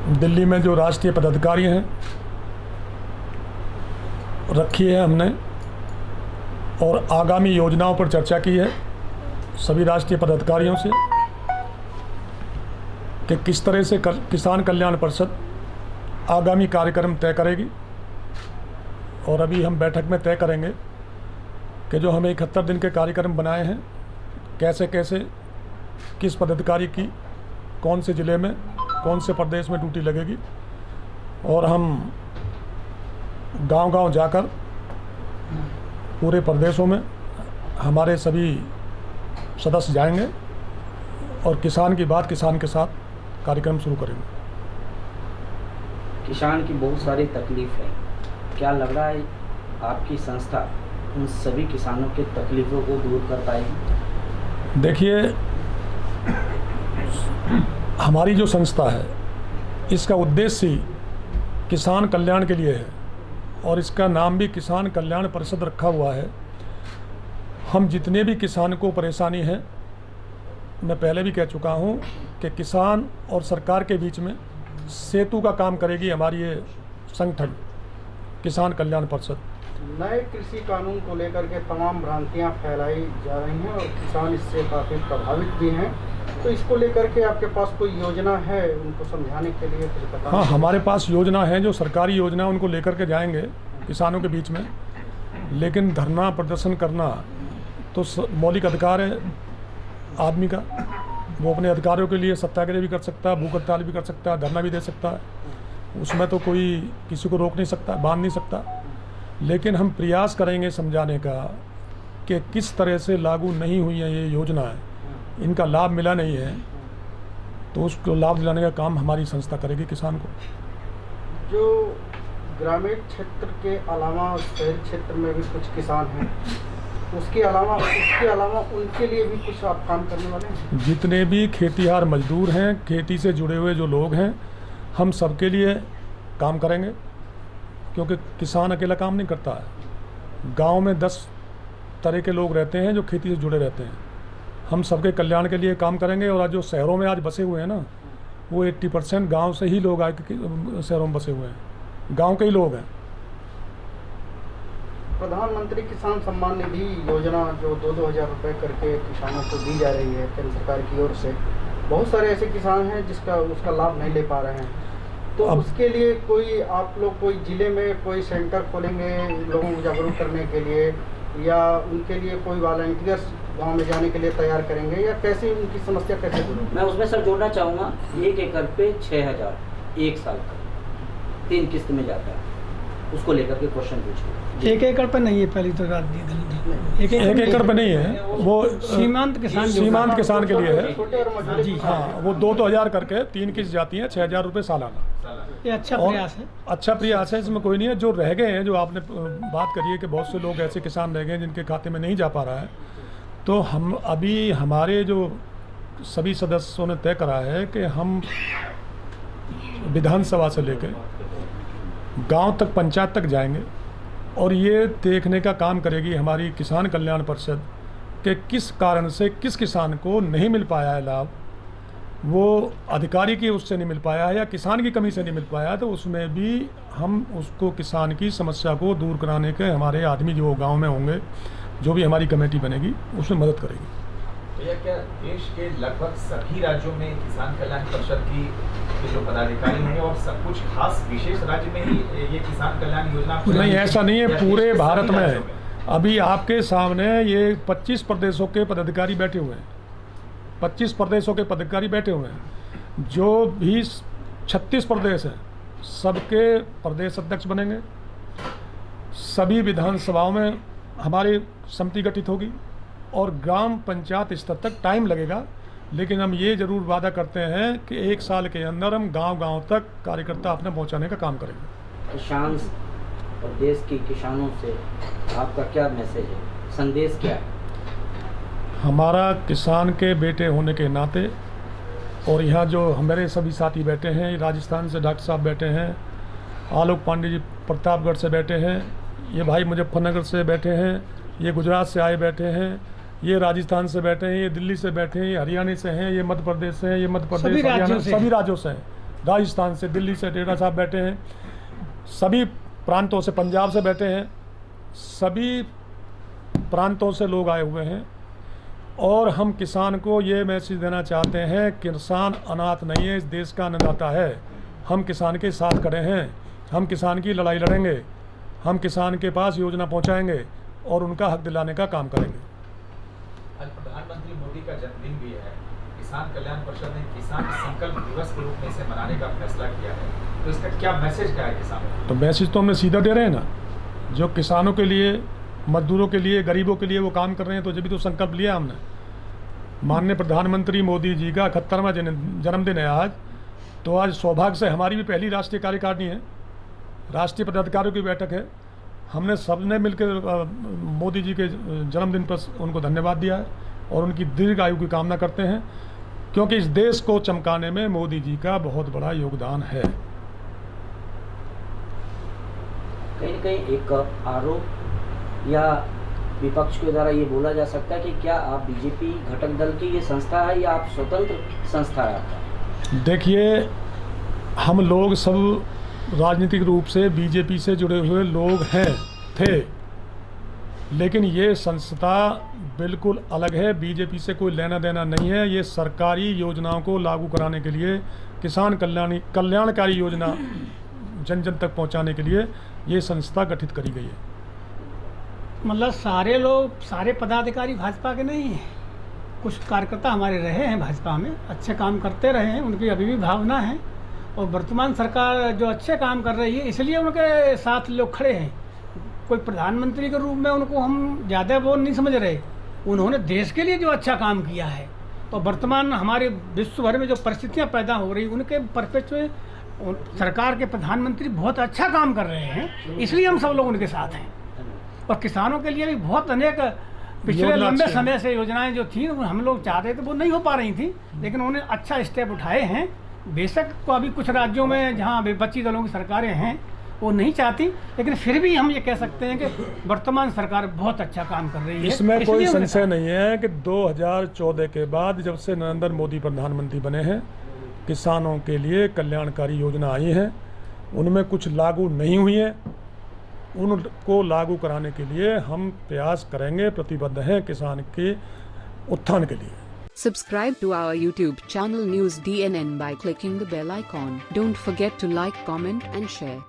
दिल्ली में जो राष्ट्रीय पदाधिकारी हैं रखी है हमने, और आगामी योजनाओं पर चर्चा की है सभी राष्ट्रीय पदाधिकारियों से कि किस तरह से किसान कल्याण परिषद आगामी कार्यक्रम तय करेगी। और अभी हम बैठक में तय करेंगे कि जो हमें 71 दिन के कार्यक्रम बनाए हैं, कैसे कैसे किस पदाधिकारी की कौन से ज़िले में कौन से प्रदेश में ड्यूटी लगेगी, और हम गांव-गांव जाकर पूरे प्रदेशों में हमारे सभी सदस्य जाएंगे और किसान की बात किसान के साथ कार्यक्रम शुरू करेंगे। किसान की बहुत सारी तकलीफ है, क्या लग रहा है आपकी संस्था उन सभी किसानों के तकलीफ़ों को दूर कर पाएगी? देखिए, हमारी जो संस्था है इसका उद्देश्य ही किसान कल्याण के लिए है और इसका नाम भी किसान कल्याण परिषद रखा हुआ है। हम जितने भी किसान को परेशानी है, मैं पहले भी कह चुका हूँ कि किसान और सरकार के बीच में सेतु का काम करेगी हमारी ये संगठन किसान कल्याण परिषद। नए कृषि कानून को लेकर के तमाम भ्रांतियां फैलाई जा रही हैं और किसान इससे काफ़ी प्रभावित भी हैं, तो इसको लेकर के आपके पास कोई योजना है उनको समझाने के लिए? कुछ बताएं। हाँ, हमारे पास योजना है, जो सरकारी योजना है उनको लेकर के जाएंगे किसानों के बीच में। लेकिन धरना प्रदर्शन करना तो मौलिक अधिकार है आदमी का, वो अपने अधिकारों के लिए सत्याग्रह भी कर सकता है, भूख हड़ताल भी कर सकता है, धरना भी दे सकता है, उसमें तो कोई किसी को रोक नहीं सकता, बांध नहीं सकता। लेकिन हम प्रयास करेंगे समझाने का कि किस तरह से लागू नहीं हुई है ये योजना है, इनका लाभ मिला नहीं है, तो उसको लाभ दिलाने का काम हमारी संस्था करेगी किसान को। जो ग्रामीण क्षेत्र के अलावा शहरी क्षेत्र में भी कुछ किसान हैं, उसके अलावा उनके लिए भी कुछ आप काम करने वाले हैं? जितने भी खेतीहार मजदूर हैं, खेती से जुड़े हुए जो लोग हैं, हम सबके लिए काम करेंगे, क्योंकि किसान अकेला काम नहीं करता है। गांव में 10 तरह के लोग रहते हैं जो खेती से जुड़े रहते हैं। हम सबके कल्याण के लिए काम करेंगे। और आज जो शहरों में आज बसे हुए हैं ना, वो 80% गाँव से ही लोग आके शहरों में बसे हुए हैं, गाँव के ही लोग हैं। प्रधानमंत्री किसान सम्मान निधि योजना जो 2-2 हज़ार रुपये करके किसानों को दी जा रही है केंद्र सरकार की ओर से, बहुत सारे ऐसे किसान हैं उसका लाभ नहीं ले पा रहे हैं, तो उसके लिए कोई आप लोग कोई ज़िले में कोई सेंटर खोलेंगे लोगों को जागरूक करने के लिए, या उनके लिए कोई वॉलंटियर्स गांव में जाने के लिए तैयार करेंगे, या कैसे उनकी समस्या कैसे दूर? मैं उसमें सर जोड़ना चाहूँगा, 1 एकड़ पे 6,000 एक साल का 3 किस्त में जाता है, उसको लेकर के क्वेश्चन पूछिए। 1 एकड़ पे नहीं है, पहली तो रात दी गलती। 1 एकड़ पे नहीं है, वो सीमांत किसान के लिए है। छोटे और मझोले जी हाँ, वो 2-2 हज़ार करके 3 किस्त जाती हैं, 6,000 रुपये सालाना। ये अच्छा प्रयास है। अच्छा प्रयास है, इसमें कोई नहीं है। जो रह गए हैं, जो आपने बात करी है कि बहुत से लोग ऐसे किसान रह गए हैं जिनके खाते में नहीं जा पा रहा है, तो हम अभी हमारे जो सभी सदस्यों ने तय करा है कि हम विधानसभा से लेकर गांव तक, पंचायत तक जाएंगे और ये देखने का काम करेगी हमारी किसान कल्याण परिषद कि किस कारण से किस किसान को नहीं मिल पाया है लाभ, वो अधिकारी की उससे नहीं मिल पाया है या किसान की कमी से नहीं मिल पाया है, तो उसमें भी हम उसको किसान की समस्या को दूर कराने के हमारे आदमी जो गांव में होंगे, जो भी हमारी कमेटी बनेगी, उसमें मदद करेगी। भैया, क्या देश के लगभग सभी राज्यों में किसान कल्याण परिषद की जो पदाधिकारी हैं और सब कुछ खास विशेष राज्य में ही ये किसान कल्याण योजना? नहीं, ऐसा नहीं है, पूरे भारत में है। अभी आपके सामने ये 25 प्रदेशों के पदाधिकारी बैठे हुए हैं, 25 प्रदेशों के पदाधिकारी बैठे हुए हैं। जो भी 36 प्रदेश हैं, सबके प्रदेश अध्यक्ष बनेंगे। सभी विधानसभाओं में हमारी समिति गठित होगी और ग्राम पंचायत स्तर तक टाइम लगेगा, लेकिन हम ये ज़रूर वादा करते हैं कि 1 साल के अंदर हम गांव-गांव तक कार्यकर्ता अपने पहुंचाने का काम करेंगे। किसान और देश के किसानों से आपका क्या मैसेज है, संदेश क्या है? हमारा किसान के बेटे होने के नाते, और यहाँ जो हमारे सभी साथी बैठे हैं, राजस्थान से डॉक्टर साहब बैठे हैं, आलोक पांडे जी प्रतापगढ़ से बैठे हैं, ये भाई मुजफ्फरनगर से बैठे हैं, ये गुजरात से आए बैठे हैं, ये राजस्थान से बैठे हैं, ये दिल्ली से बैठे हैं, ये हरियाणा से हैं, ये मध्य प्रदेश से हैं, ये मध्य प्रदेश, हरियाणा, सभी राज्यों से हैं। राजस्थान से, दिल्ली से डेरा साहब बैठे हैं, सभी प्रांतों से, पंजाब से बैठे हैं, सभी प्रांतों से लोग आए हुए हैं। और हम किसान को ये मैसेज देना चाहते हैं, किसान अनाथ नहीं है, इस देश का अन्नदाता है। हम किसान के साथ खड़े हैं, हम किसान की लड़ाई लड़ेंगे, हम किसान के पास योजना पहुंचाएंगे और उनका हक दिलाने का काम करेंगे। आज प्रधानमंत्री मोदी का जन्मदिन भी है। किसान कल्याण परिषद ने किसान संकल्प दिवस के रूप में इसे मनाने का फैसला किया है, तो इसका क्या मैसेज क्या है किसानों को? तो मैसेज तो हमने सीधा दे रहे हैं ना, जो किसानों के लिए, मजदूरों के लिए, गरीबों के लिए वो काम कर रहे हैं, तो जब भी तो संकल्प लिया हमने। माननीय प्रधानमंत्री मोदी जी का 71वां जन्मदिन है आज, तो आज सौभाग्य से हमारी भी पहली राष्ट्रीय कार्यकारिणी है, राष्ट्रीय पदाधिकारियों की बैठक है। हमने सबने मिलकर मोदी जी के जन्मदिन पर उनको धन्यवाद दिया है और उनकी दीर्घ आयु की कामना करते हैं, क्योंकि इस देश को चमकाने में मोदी जी का बहुत बड़ा योगदान है। कहीं न कहीं एक आरोप या विपक्ष के द्वारा ये बोला जा सकता है कि क्या आप बीजेपी घटक दल की ये संस्था है या आप स्वतंत्र संस्था है आपका? देखिए, हम लोग सब राजनीतिक रूप से बीजेपी से जुड़े हुए लोग थे, लेकिन ये संस्था बिल्कुल अलग है, बीजेपी से कोई लेना देना नहीं है। ये सरकारी योजनाओं को लागू कराने के लिए, किसान कल्याणकारी योजना जन जन तक पहुंचाने के लिए ये संस्था गठित करी गई है। मतलब सारे लोग, सारे पदाधिकारी भाजपा के नहीं हैं। कुछ कार्यकर्ता हमारे रहे हैं भाजपा में, अच्छे काम करते रहे हैं, उनकी अभी भी भावना है। और वर्तमान सरकार जो अच्छे काम कर रही है, इसलिए उनके साथ लोग खड़े हैं। कोई प्रधानमंत्री के रूप में उनको हम ज़्यादा वो नहीं समझ रहे। उन्होंने देश के लिए जो अच्छा काम किया है, तो वर्तमान हमारे विश्व भर में जो परिस्थितियाँ पैदा हो रही, उनके परिप्रेक्ष्य में सरकार के प्रधानमंत्री बहुत अच्छा काम कर रहे हैं, इसलिए हम सब लोग उनके साथ हैं। और किसानों के लिए भी बहुत अनेक पिछले लंबे समय से योजनाएं जो थी, हम लोग चाहते थे वो नहीं हो पा रही थी, लेकिन उन्होंने अच्छा स्टेप उठाए हैं। बेशक तो अभी कुछ राज्यों में जहां विपक्षी दलों की सरकारें हैं वो नहीं चाहती, लेकिन फिर भी हम ये कह सकते हैं कि वर्तमान सरकार बहुत अच्छा काम कर रही है। इसमें कोई संशय नहीं है कि 2014 के बाद जब से नरेंद्र मोदी प्रधानमंत्री बने हैं, किसानों के लिए कल्याणकारी योजना आई हैं, उनमें कुछ लागू नहीं हुई है, उनको लागू कराने के लिए हम प्रयास करेंगे, प्रतिबद्ध हैं किसान के उत्थान के लिए। Subscribe to our YouTube channel News DNN by clicking the bell icon. Don't forget to like, comment and share.